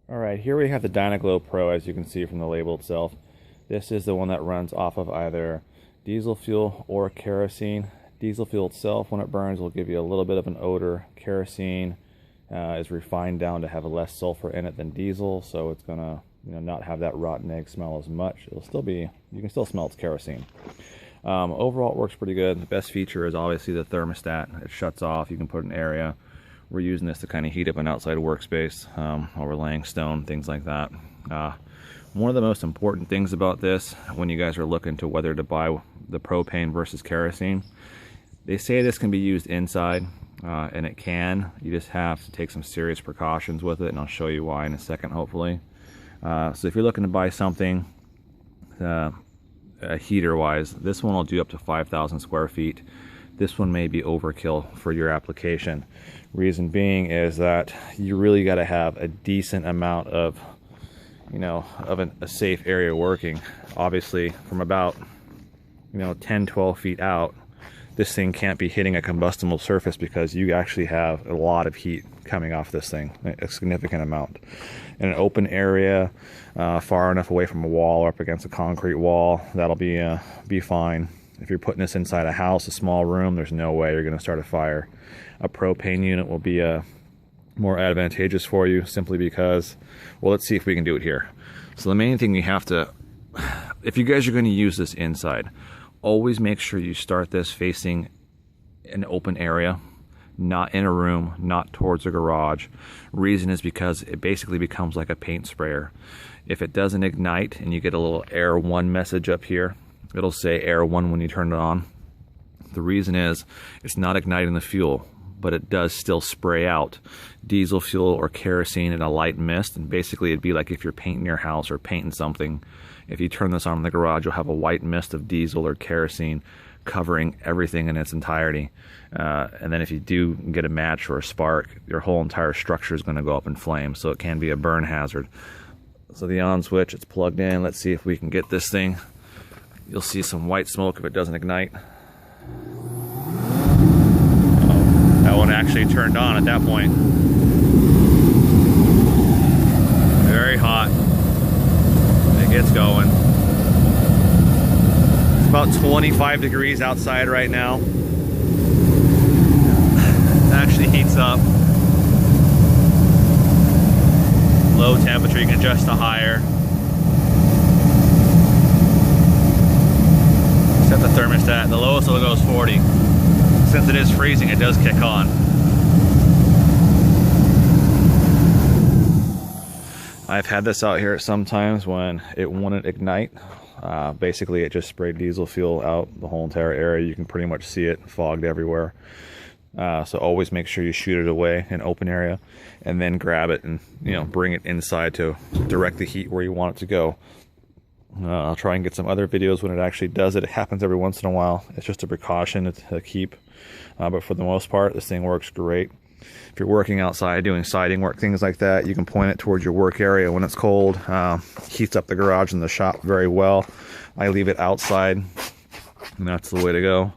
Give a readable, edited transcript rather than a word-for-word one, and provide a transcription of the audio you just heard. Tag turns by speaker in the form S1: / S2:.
S1: Alright, here we have the Dyna Pro, as you can see from the label itself. This is the one that runs off of either diesel fuel or kerosene. Diesel fuel itself, when it burns, will give you a little bit of an odor. Kerosene is refined down to have less sulfur in it than diesel, so it's gonna not have that rotten egg smell as much. It'll still be, you can still smell it's kerosene. Overall, it works pretty good. The best feature is obviously the thermostat. It shuts off. You can put an area. We're using this to kind of heat up an outside workspace while we're laying stone, things like that. One of the most important things about this, when you guys are looking to whether to buy the propane versus kerosene, they say this can be used inside, and it can. You just have to take some serious precautions with it, and I'll show you why in a second, hopefully. So if you're looking to buy something heater-wise, this one will do up to 5,000 square feet. This one may be overkill for your application. Reason being is that you really got to have a decent amount of, a safe area working. Obviously, from about, 10, 12 feet out, this thing can't be hitting a combustible surface because you actually have a lot of heat coming off this thing, a significant amount. In an open area, far enough away from a wall or up against a concrete wall, that'll be fine. If you're putting this inside a house, a small room, there's no way you're going to start a fire. A propane unit will be more advantageous for you simply because, well, let's see if we can do it here. So the main thing you have to, if you guys are going to use this inside, always make sure you start this facing an open area, not in a room, not towards a garage. Reason is because it basically becomes like a paint sprayer. If it doesn't ignite and you get a little Air 1 message up here, it'll say Air 1 when you turn it on. The reason is it's not igniting the fuel, but it does still spray out diesel fuel or kerosene in a light mist. And basically it'd be like if you're painting your house or painting something. If you turn this on in the garage, you'll have a white mist of diesel or kerosene covering everything in its entirety. And then if you do get a match or a spark, your whole entire structure is going to go up in flames. So it can be a burn hazard. So the on switch, it's plugged in. Let's see if we can get this thing. You'll see some white smoke if it doesn't ignite. Oh, that one actually turned on at that point. Very hot. It gets going. It's about 25 degrees outside right now. It actually heats up. Low temperature, you can adjust to higher. Set the thermostat. The lowest will go is 40. Since it is freezing, it does kick on. I've had this out here sometimes when it wouldn't ignite. Basically, it just sprayed diesel fuel out the whole entire area. You can pretty much see it fogged everywhere. So always make sure you shoot it away in open area, and then grab it and bring it inside to direct the heat where you want it to go. I'll try and get some other videos when it actually does it. It happens every once in a while. It's just a precaution to keep. But for the most part, this thing works great. If you're working outside, doing siding work, things like that, you can point it towards your work area when it's cold. Heats up the garage and the shop very well. I leave it outside, and that's the way to go.